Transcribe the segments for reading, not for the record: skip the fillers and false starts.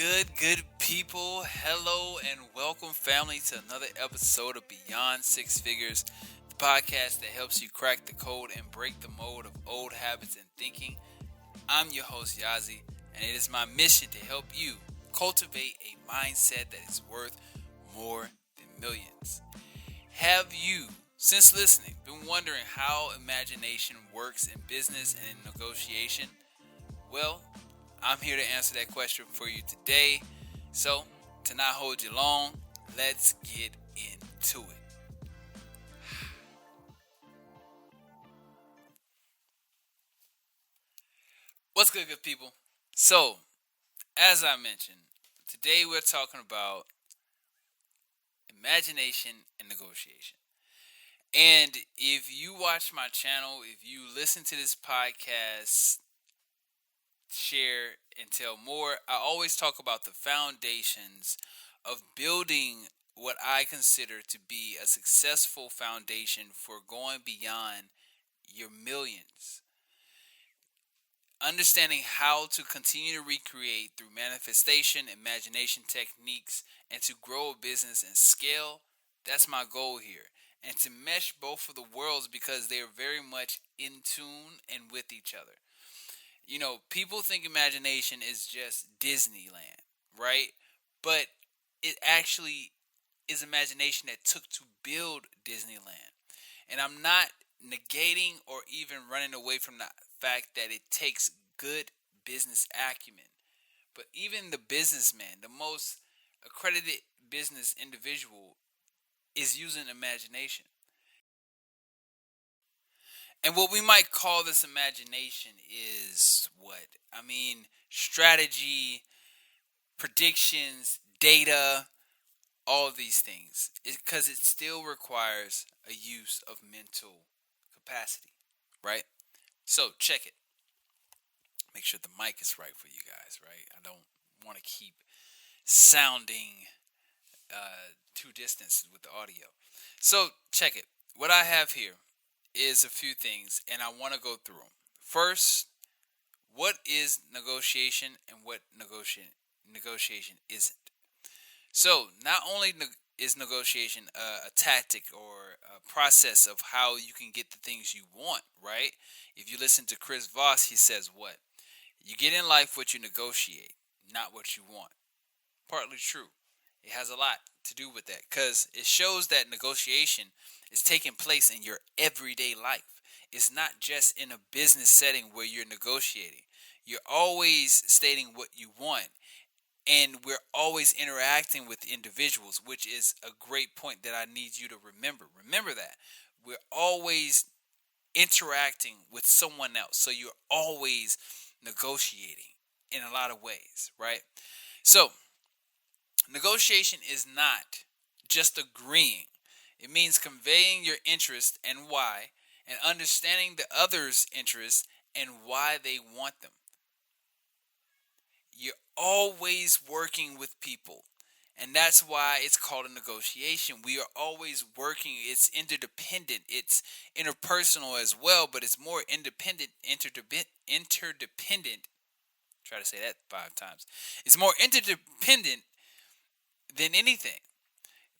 good people? Hello and welcome, family, to another episode of Beyond Six Figures, the podcast that helps you crack the code and break the mold of old habits and thinking. I'm your host, Yazz-e, and it is my mission to help you cultivate a mindset that is worth more than millions. Have you, since listening, been wondering how imagination works in business and in negotiation? Well, I'm here to answer that question for you today. So, to not hold you long, let's get into it. What's good people? So, as I mentioned, today we're talking about imagination and negotiation. And if you watch my channel, if you listen to this podcast, share and tell more, I always talk about the foundations of building what I consider to be a successful foundation for going beyond your millions. Understanding how to continue to recreate through manifestation, imagination techniques, and to grow a business and scale, that's my goal here. And to mesh both of the worlds because they are very much in tune and with each other. You know, people think imagination is just Disneyland, right? But it actually is imagination that took to build Disneyland. And I'm not negating or even running away from the fact that it takes good business acumen. But even the businessman, the most accredited business individual, is using imagination. And what we might call this imagination is what? I mean, strategy, predictions, data, all of these things. Because it still requires a use of mental capacity, right? So, check it. Make sure the mic is right for you guys, right? I don't want to keep sounding too distant with the audio. So, check it. What I have here is a few things, and I want to go through them. First, what is negotiation and what negotiation isn't? So, not only is negotiation a tactic or a process of how you can get the things you want, right? If you listen to Chris Voss, he says what? You get in life what you negotiate, not what you want. Partly true. It has a lot to do with that because it shows that negotiation is taking place in your everyday life. It's not just in a business setting where you're negotiating. You're always stating what you want, and we're always interacting with individuals, which is a great point that I need you to remember. Remember that. We're always interacting with someone else, so you're always negotiating in a lot of ways, right? So, negotiation is not just agreeing. It means conveying your interest and why, and understanding the other's interests and why they want them. You're always working with people, and that's why it's called a negotiation. We are always working. It's interdependent. It's interpersonal as well, but it's more independent, interdependent. Try to say that 5 times. It's more interdependent than anything.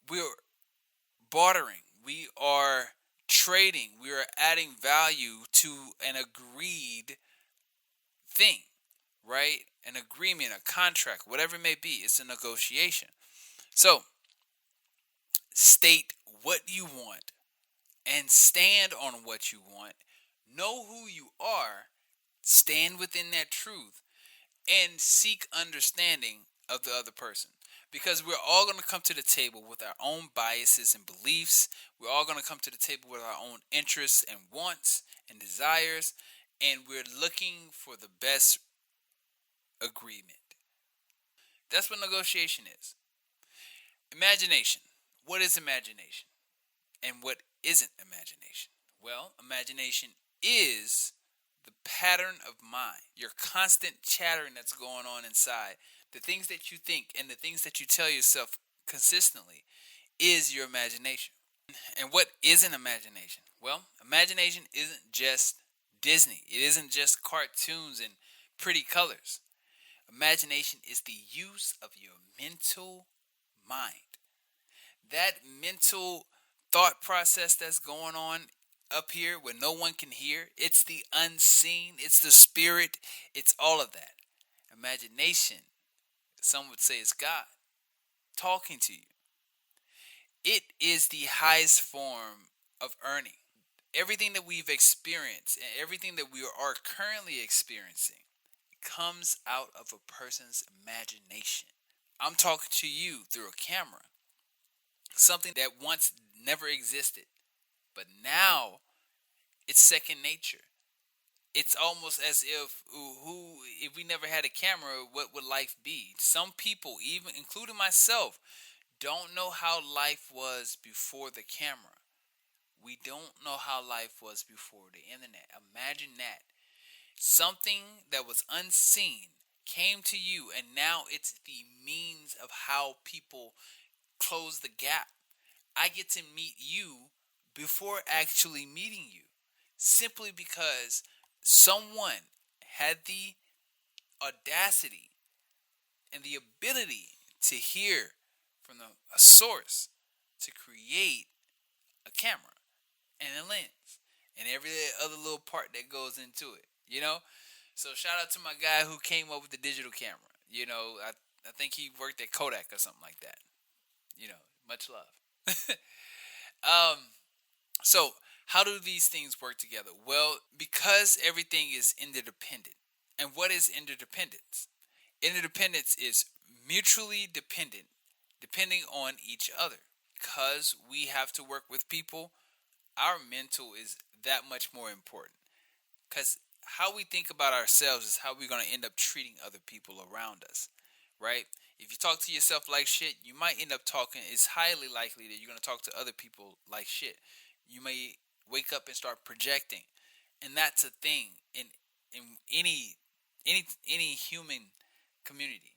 We're bartering. We are trading. We are adding value to an agreed thing, right? An agreement, a contract, whatever it may be. It's a negotiation. So, state what you want and stand on what you want. Know who you are. Stand within that truth and seek understanding of the other person. Because we're all going to come to the table with our own biases and beliefs. We're all going to come to the table with our own interests and wants and desires. And we're looking for the best agreement. That's what negotiation is. Imagination. What is imagination? And what isn't imagination? Well, imagination is the pattern of mind, your constant chattering that's going on inside, the things that you think and the things that you tell yourself consistently is your imagination. And what isn't imagination? Well, imagination isn't just Disney. It isn't just cartoons and pretty colors. Imagination is the use of your mental mind. That mental thought process that's going on up here where no one can hear, it's the unseen, it's the spirit, it's all of that. Imagination, some would say, is God talking to you. It is the highest form of earning. Everything that we've experienced and everything that we are currently experiencing comes out of a person's imagination. I'm talking to you through a camera, something that once never existed, but now it's second nature. It's almost as if we never had a camera, what would life be? Some people, even including myself, don't know how life was before the camera. We don't know how life was before the internet. Imagine that. Something that was unseen came to you, and now it's the means of how people close the gap. I get to meet you before actually meeting you, simply because someone had the audacity and the ability to hear from a source to create a camera and a lens and every other little part that goes into it, you know? So shout out to my guy who came up with the digital camera. I think he worked at Kodak or something like that. Much love. um, so how do these things work together? Well, because everything is interdependent. And what is interdependence? Interdependence is mutually dependent, depending on each other. Because we have to work with people, our mental is that much more important. Because how we think about ourselves is how we're going to end up treating other people around us, right? If you talk to yourself like shit, you might end up talking. It's highly likely that you're going to talk to other people like shit. You may wake up and start projecting, and that's a thing in any human community.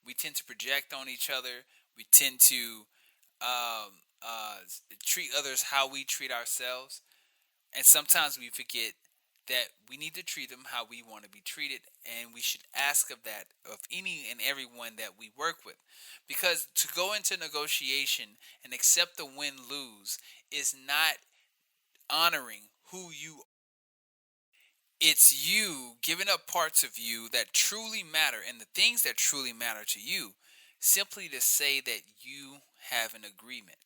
We tend to project on each other. We tend to um, uh, treat others how we treat ourselves, and sometimes we forget that we need to treat them how we want to be treated, and we should ask of that of any and everyone that we work with. Because to go into negotiation and accept the win-lose is not honoring who you are. It's you giving up parts of you that truly matter and the things that truly matter to you simply to say that you have an agreement.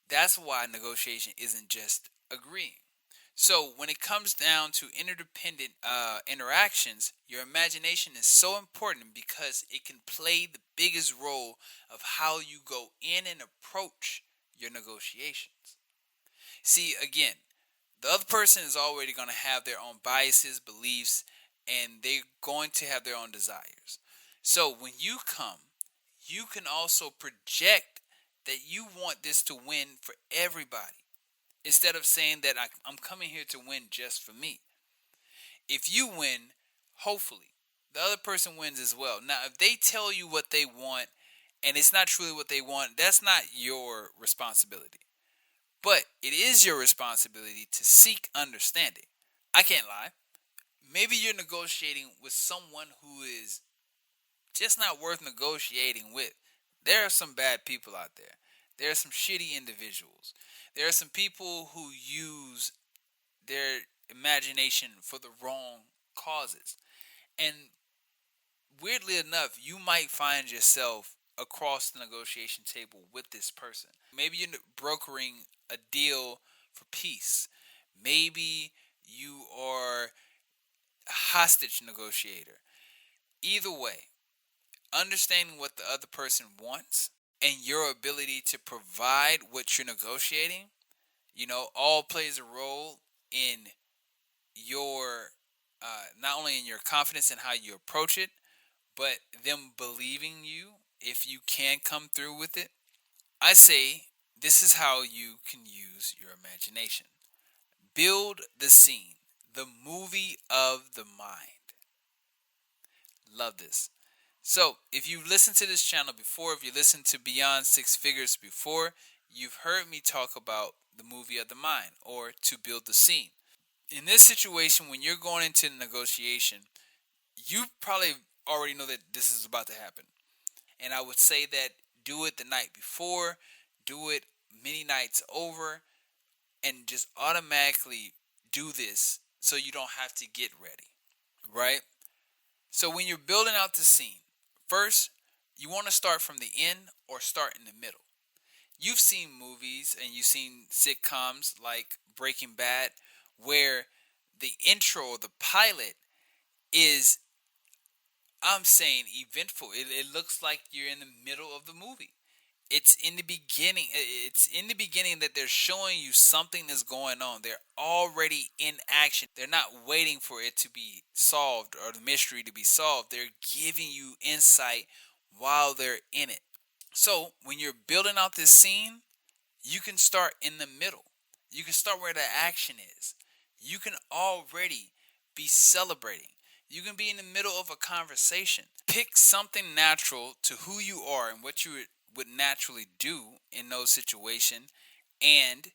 That's why negotiation isn't just agreeing. So when it comes down to interdependent interactions, your imagination is so important because it can play the biggest role of how you go in and approach your negotiations. See, again, the other person is already going to have their own biases, beliefs, and they're going to have their own desires. So when you come, you can also project that you want this to win for everybody. Instead of saying that I'm coming here to win just for me. If you win, hopefully, the other person wins as well. Now, if they tell you what they want and it's not truly what they want, that's not your responsibility. But it is your responsibility to seek understanding. I can't lie. Maybe you're negotiating with someone who is just not worth negotiating with. There are some bad people out there. There are some shitty individuals. There are some people who use their imagination for the wrong causes. And weirdly enough, you might find yourself across the negotiation table with this person. Maybe you're brokering a deal for peace. Maybe you are a hostage negotiator. Either way, understanding what the other person wants and your ability to provide what you're negotiating, all plays a role in your, not only in your confidence in how you approach it, but them believing you if you can come through with it. I say this is how you can use your imagination. Build the scene, the movie of the mind. Love this. So, if you've listened to this channel before, if you listened to Beyond Six Figures before, you've heard me talk about the movie of the mind or to build the scene. In this situation, when you're going into the negotiation, you probably already know that this is about to happen. And I would say that do it the night before, do it many nights over, and just automatically do this so you don't have to get ready, right? So when you're building out the scene, first, you want to start from the end or start in the middle. You've seen movies and you've seen sitcoms like Breaking Bad where the intro, the pilot, is, I'm saying, eventful. It looks like you're in the middle of the movie. It's in the beginning. It's in the beginning that they're showing you something is going on. They're already in action. They're not waiting for it to be solved or the mystery to be solved. They're giving you insight while they're in it. So when you're building out this scene, you can start in the middle. You can start where the action is. You can already be celebrating. You can be in the middle of a conversation. Pick something natural to who you are and what you would naturally do in those situations and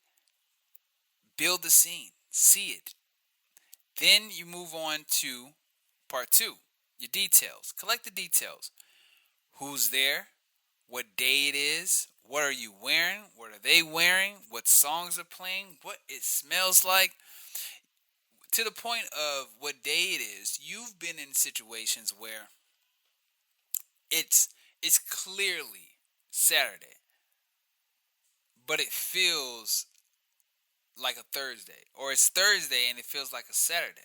build the scene. See it. Then you move on to part two, your details. Collect the details. Who's there? What day it is? What are you wearing? What are they wearing? What songs are playing? What it smells like? To the point of what day it is, you've been in situations where it's it's clearly Saturday, but it feels like a Thursday, or it's Thursday and it feels like a Saturday.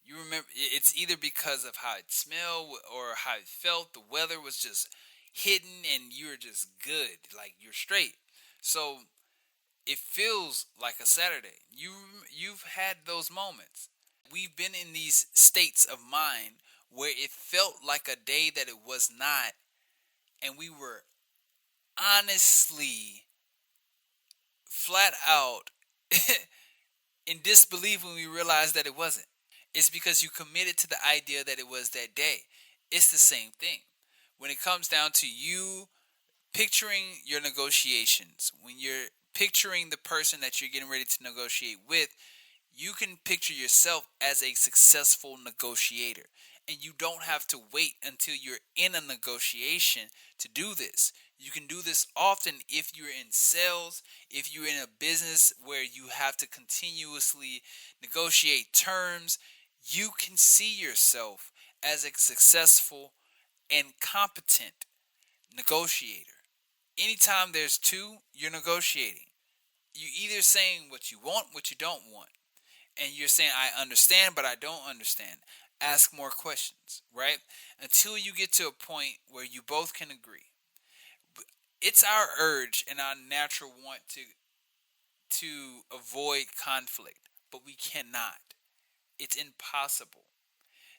You remember it's either because of how it smelled or how it felt. The weather was just hidden and you're just good, like you're straight. So it feels like a Saturday. You've had those moments. We've been in these states of mind where it felt like a day that it was not, and we were honestly flat out in disbelief when we realized that it wasn't. It's because you committed to the idea that it was that day. It's the same thing. When it comes down to you picturing your negotiations, when you're picturing the person that you're getting ready to negotiate with, you can picture yourself as a successful negotiator. And you don't have to wait until you're in a negotiation to do this. You can do this often if you're in sales, if you're in a business where you have to continuously negotiate terms. You can see yourself as a successful and competent negotiator. Anytime there's two, you're negotiating. You're either saying what you want, what you don't want. And you're saying, I understand, but I don't understand. Ask more questions, right? Until you get to a point where you both can agree. It's our urge and our natural want to avoid conflict, but we cannot. It's impossible.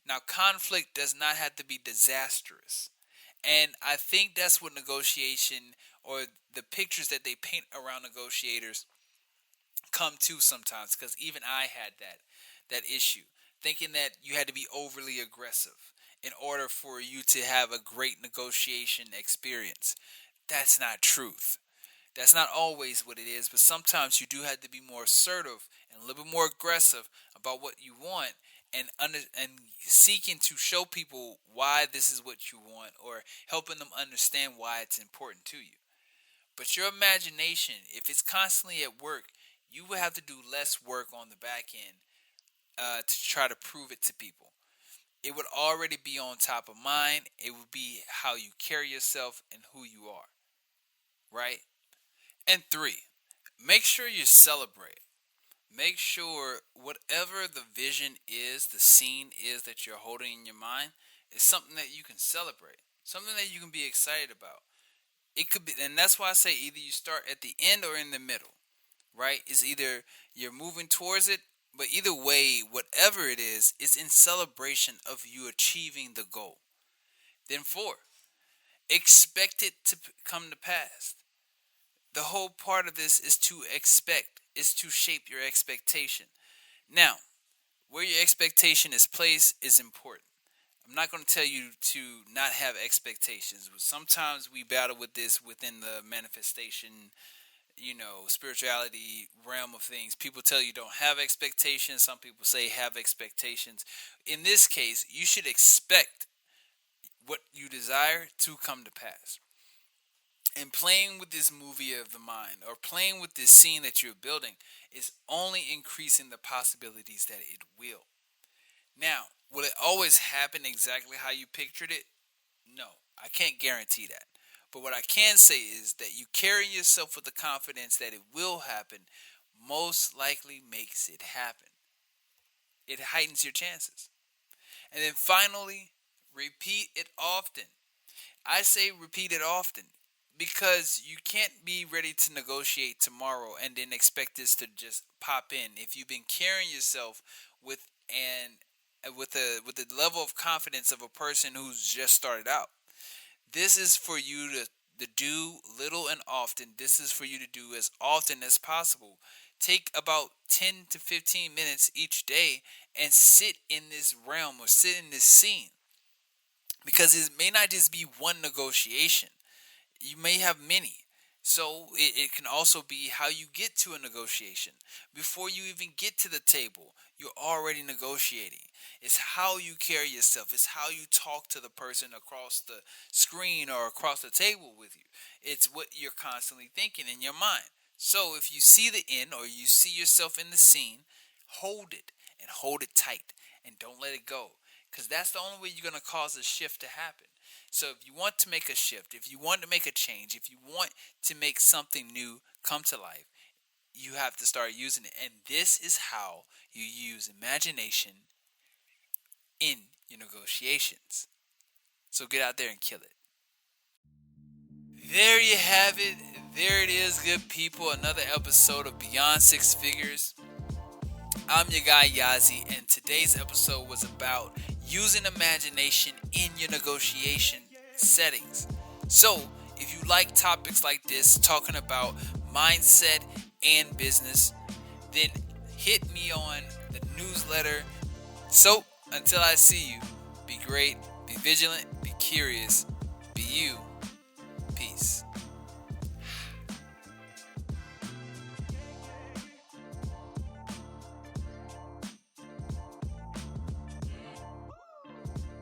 Now, conflict does not have to be disastrous. And I think that's what negotiation or the pictures that they paint around negotiators come to sometimes, because even I had that issue, thinking that you had to be overly aggressive in order for you to have a great negotiation experience. That's not truth. That's not always what it is, but sometimes you do have to be more assertive and a little bit more aggressive about what you want, and seeking to show people why this is what you want, or helping them understand why it's important to you. But your imagination, if it's constantly at work, you will have to do less work on the back end to try to prove it to people. It would already be on top of mind. It would be how you carry yourself and who you are, right? And three, make sure you celebrate. Make sure whatever the vision is, the scene is that you're holding in your mind, is something that you can celebrate, something that you can be excited about. It could be, and that's why I say either you start at the end or in the middle, right? It's either you're moving towards it, but either way, whatever it is, it's in celebration of you achieving the goal. Then four, expect it to come to pass. The whole part of this is to expect, is to shape your expectation. Now, where your expectation is placed is important. I'm not going to tell you to not have expectations. Sometimes we battle with this within the manifestation, spirituality realm of things. People tell you don't have expectations. Some people say have expectations. In this case, you should expect what you desire to come to pass. And playing with this movie of the mind, or playing with this scene that you're building, is only increasing the possibilities that it will. Now, will it always happen exactly how you pictured it? No, I can't guarantee that. But what I can say is that you carry yourself with the confidence that it will happen most likely makes it happen. It heightens your chances. And then finally, repeat it often. I say repeat it often because you can't be ready to negotiate tomorrow and then expect this to just pop in if you've been carrying yourself with an with the level of confidence of a person who's just started out. This is for you to do little and often. This is for you to do as often as possible. Take about 10 to 15 minutes each day and sit in this realm or sit in this scene. Because it may not just be one negotiation, you may have many. So it can also be how you get to a negotiation. Before you even get to the table, you're already negotiating. It's how you carry yourself. It's how you talk to the person across the screen or across the table with you. It's what you're constantly thinking in your mind. So if you see the end or you see yourself in the scene, hold it and hold it tight and don't let it go. Because that's the only way you're going to cause a shift to happen. So if you want to make a shift, if you want to make a change, if you want to make something new come to life, you have to start using it. And this is how you use imagination in your negotiations. So get out there and kill it. There you have it. There it is, good people. Another episode of Beyond Six Figures. I'm your guy Yazz-e, and today's episode was about using imagination in your negotiation settings. So, if you like topics like this, talking about mindset and business, then hit me on the newsletter. So, until I see you, be great, be vigilant, be curious, be you.